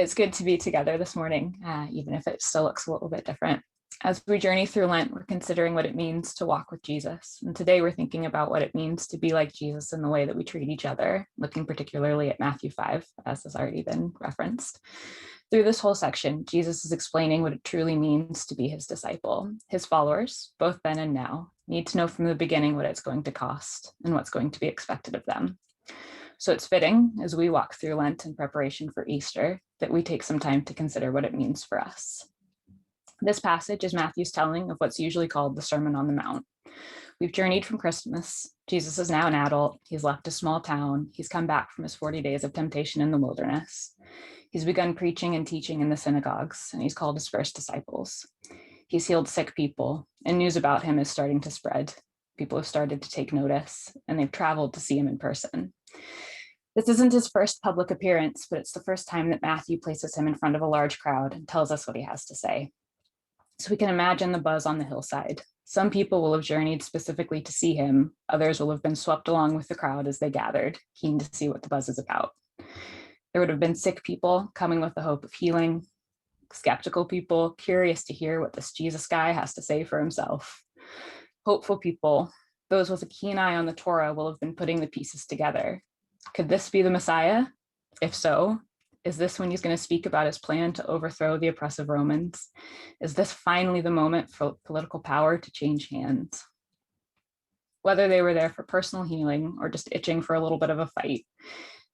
It's good to be together this morning, even if it still looks a little bit different. As we journey through Lent, we're considering what it means to walk with Jesus. And today we're thinking about what it means to be like Jesus in the way that we treat each other, looking particularly at Matthew 5, as has already been referenced. Through this whole section, Jesus is explaining what it truly means to be his disciple. His followers, both then and now, need to know from the beginning what it's going to cost and what's going to be expected of them. So it's fitting, as we walk through Lent in preparation for Easter, that we take some time to consider what it means for us. This passage is Matthew's telling of what's usually called the Sermon on the Mount. We've journeyed from Christmas. Jesus is now an adult. He's left a small town. He's come back from his 40 days of temptation in the wilderness. He's begun preaching and teaching in the synagogues, and he's called his first disciples. He's healed sick people, and news about him is starting to spread. People have started to take notice, and they've traveled to see him in person. This isn't his first public appearance, but it's the first time that Matthew places him in front of a large crowd and tells us what he has to say. So we can imagine the buzz on the hillside. Some people will have journeyed specifically to see him. Others will have been swept along with the crowd as they gathered, keen to see what the buzz is about. There would have been sick people coming with the hope of healing, skeptical people curious to hear what this Jesus guy has to say for himself. Hopeful people, those with a keen eye on the Torah, will have been putting the pieces together. Could this be the Messiah? If so, is this when he's going to speak about his plan to overthrow the oppressive Romans? Is this finally the moment for political power to change hands? Whether they were there for personal healing or just itching for a little bit of a fight,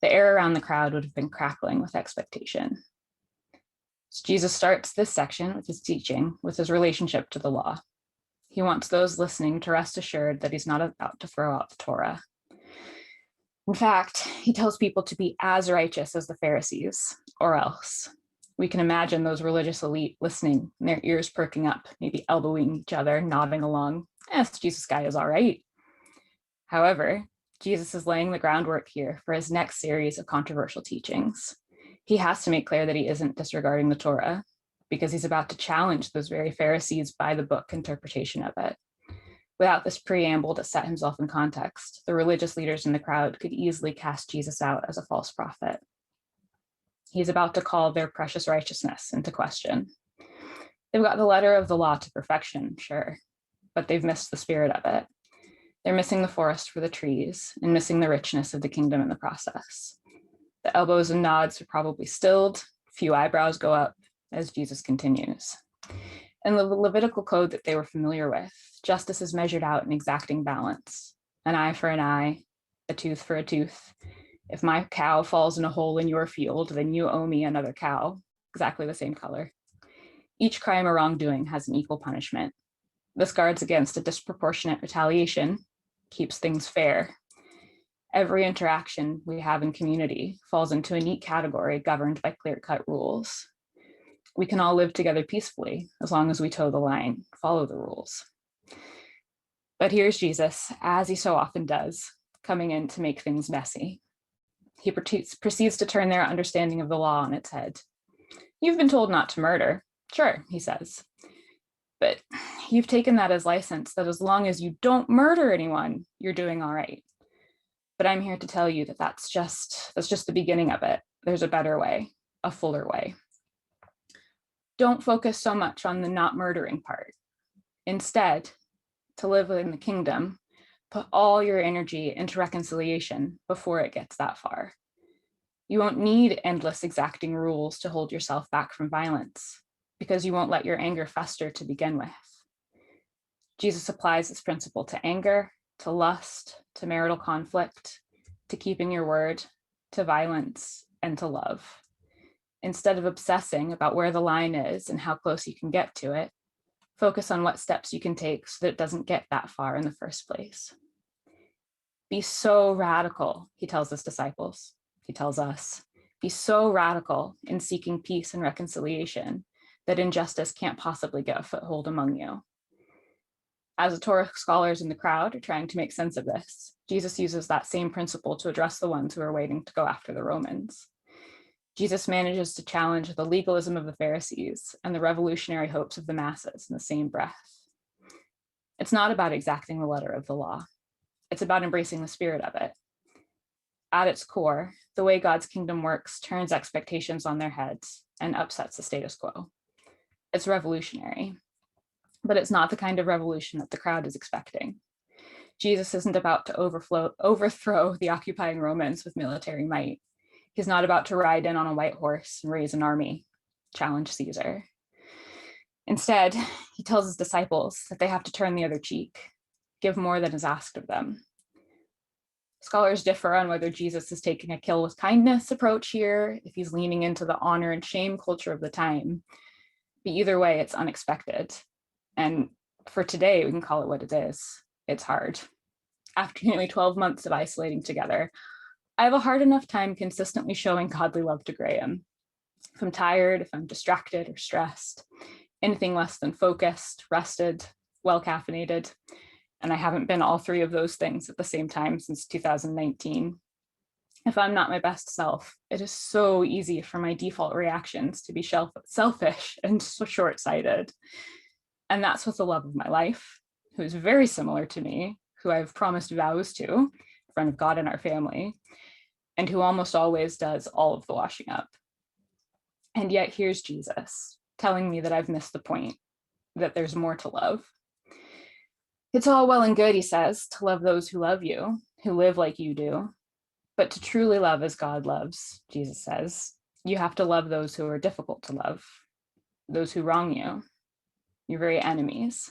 the air around the crowd would have been crackling with expectation. So Jesus starts this section with his teaching, with his relationship to the law. He wants those listening to rest assured that he's not about to throw out the Torah. In fact, he tells people to be as righteous as the Pharisees, or else. We can imagine those religious elite listening, and their ears perking up, maybe elbowing each other, nodding along. Yes, Jesus guy is all right. However, Jesus is laying the groundwork here for his next series of controversial teachings. He has to make clear that he isn't disregarding the Torah, because he's about to challenge those very Pharisees' by the book interpretation of it. Without this preamble to set himself in context, the religious leaders in the crowd could easily cast Jesus out as a false prophet. He's about to call their precious righteousness into question. They've got the letter of the law to perfection, sure, but they've missed the spirit of it. They're missing the forest for the trees and missing the richness of the kingdom in the process. The elbows and nods are probably stilled, few eyebrows go up as Jesus continues. In the Levitical code that they were familiar with, justice is measured out in exacting balance. An eye for an eye, a tooth for a tooth. If my cow falls in a hole in your field, then you owe me another cow, exactly the same color. Each crime or wrongdoing has an equal punishment. This guards against a disproportionate retaliation, keeps things fair. Every interaction we have in community falls into a neat category governed by clear-cut rules. We can all live together peacefully as long as we toe the line, follow the rules. But here's Jesus, as he so often does, coming in to make things messy. He proceeds to turn their understanding of the law on its head. You've been told not to murder. Sure, he says. But you've taken that as license that as long as you don't murder anyone, you're doing all right. But I'm here to tell you that that's just the beginning of it. There's a better way, a fuller way. Don't focus so much on the not murdering part. Instead, to live in the kingdom, put all your energy into reconciliation before it gets that far. You won't need endless exacting rules to hold yourself back from violence, because you won't let your anger fester to begin with. Jesus applies this principle to anger, to lust, to marital conflict, to keeping your word, to violence, and to love. Instead of obsessing about where the line is and how close you can get to it, focus on what steps you can take so that it doesn't get that far in the first place. Be so radical, he tells his disciples. He tells us, be so radical in seeking peace and reconciliation that injustice can't possibly get a foothold among you. As the Torah scholars in the crowd are trying to make sense of this, Jesus uses that same principle to address the ones who are waiting to go after the Romans. Jesus manages to challenge the legalism of the Pharisees and the revolutionary hopes of the masses in the same breath. It's not about exacting the letter of the law. It's about embracing the spirit of it. At its core, the way God's kingdom works turns expectations on their heads and upsets the status quo. It's revolutionary, but it's not the kind of revolution that the crowd is expecting. Jesus isn't about to overthrow the occupying Romans with military might. He's not about to ride in on a white horse and raise an army, challenge Caesar. Instead, he tells his disciples that they have to turn the other cheek, give more than is asked of them. Scholars differ on whether Jesus is taking a kill with kindness approach here, if he's leaning into the honor and shame culture of the time. But either way, it's unexpected. And for today, we can call it what it is. It's hard. After nearly 12 months of isolating together, I have a hard enough time consistently showing godly love to Graham. If I'm tired, if I'm distracted or stressed, anything less than focused, rested, well-caffeinated, and I haven't been all three of those things at the same time since 2019. If I'm not my best self, it is so easy for my default reactions to be selfish and so short-sighted. And that's with the love of my life, who is very similar to me, who I've promised vows to in front of God and our family, and who almost always does all of the washing up. And yet here's Jesus telling me that I've missed the point, that there's more to love. It's all well and good, he says, to love those who love you, who live like you do. But to truly love as God loves, Jesus says, you have to love those who are difficult to love, those who wrong you, your very enemies.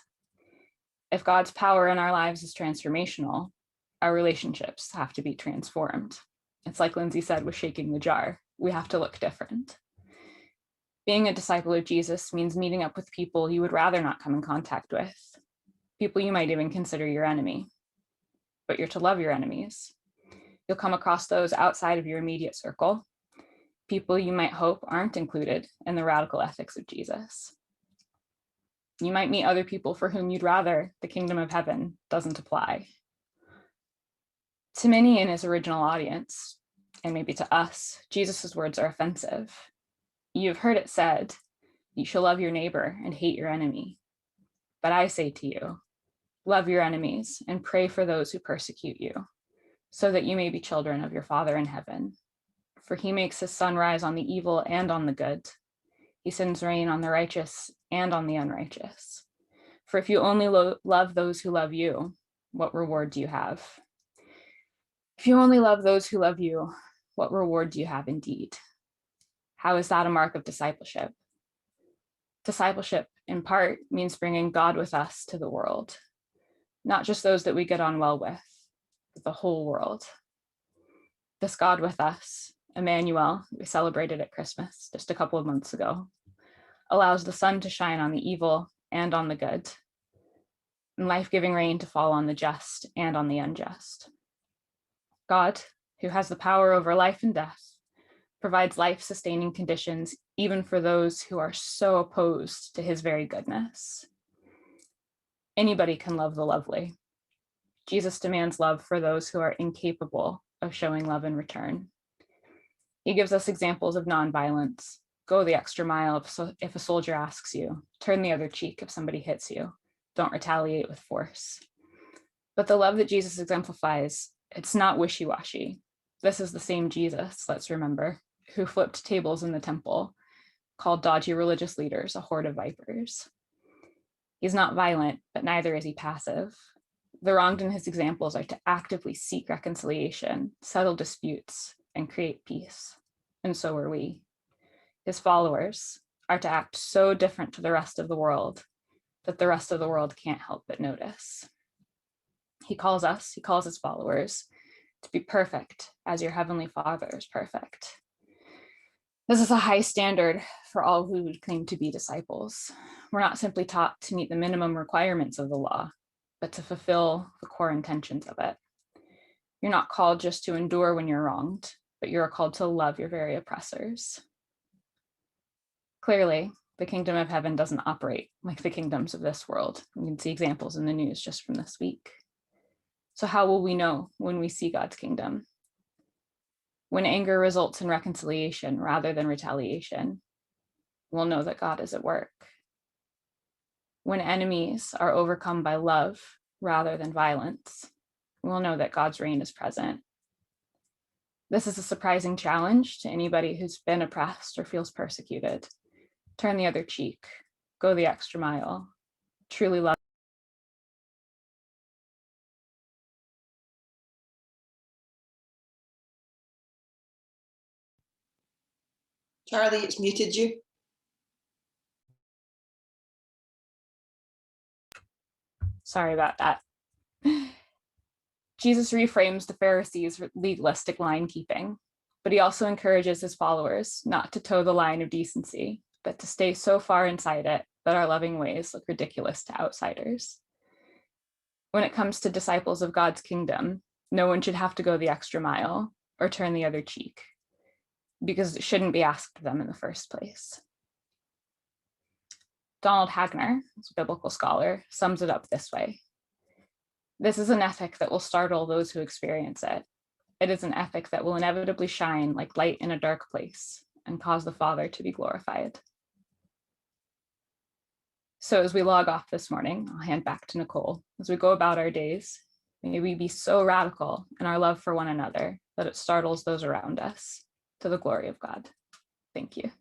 If God's power in our lives is transformational, our relationships have to be transformed. It's like Lindsay said with shaking the jar. We have to look different. Being a disciple of Jesus means meeting up with people you would rather not come in contact with, people you might even consider your enemy, but you're to love your enemies. You'll come across those outside of your immediate circle, people you might hope aren't included in the radical ethics of Jesus. You might meet other people for whom you'd rather the kingdom of heaven doesn't apply. To many in his original audience, and maybe to us, Jesus's words are offensive. You've heard it said, you shall love your neighbor and hate your enemy. But I say to you, love your enemies and pray for those who persecute you, so that you may be children of your Father in heaven. For he makes his sun rise on the evil and on the good. He sends rain on the righteous and on the unrighteous. For if you only love those who love you, what reward do you have? If you only love those who love you, what reward do you have indeed? How is that a mark of discipleship? Discipleship, in part, means bringing God with us to the world, not just those that we get on well with, but the whole world. This God with us, Emmanuel, we celebrated at Christmas just a couple of months ago, allows the sun to shine on the evil and on the good, and life-giving rain to fall on the just and on the unjust. God, who has the power over life and death, provides life-sustaining conditions even for those who are so opposed to his very goodness. Anybody can love the lovely. Jesus demands love for those who are incapable of showing love in return. He gives us examples of nonviolence. Go the extra mile if a soldier asks you. Turn the other cheek if somebody hits you. Don't retaliate with force. But the love that Jesus exemplifies, it's not wishy-washy. This is the same Jesus, let's remember, who flipped tables in the temple, called dodgy religious leaders a horde of vipers. He's not violent, but neither is he passive. The wronged in his examples are to actively seek reconciliation, settle disputes, and create peace. And so are we. His followers are to act so different to the rest of the world that the rest of the world can't help but notice. He calls his followers to be perfect as your heavenly Father is perfect. This is a high standard for all who would claim to be disciples. We're not simply taught to meet the minimum requirements of the law, but to fulfill the core intentions of it. You're not called just to endure when you're wronged, but you're called to love your very oppressors. Clearly, the kingdom of heaven doesn't operate like the kingdoms of this world. We can see examples in the news just from this week. So how will we know when we see God's kingdom? When anger results in reconciliation rather than retaliation, we'll know that God is at work. When enemies are overcome by love rather than violence, we'll know that God's reign is present. This is a surprising challenge to anybody who's been oppressed or feels persecuted. Turn the other cheek, go the extra mile, truly love. Charlie, it's muted you. Sorry about that. Jesus reframes the Pharisees' legalistic line keeping, but he also encourages his followers not to toe the line of decency, but to stay so far inside it that our loving ways look ridiculous to outsiders. When it comes to disciples of God's kingdom, no one should have to go the extra mile or turn the other cheek, because it shouldn't be asked of them in the first place. Donald Hagner, a biblical scholar, sums it up this way. This is an ethic that will startle those who experience it. It is an ethic that will inevitably shine like light in a dark place and cause the Father to be glorified. So as we log off this morning, I'll hand back to Nicole. As we go about our days, may we be so radical in our love for one another that it startles those around us, to the glory of God. Thank you.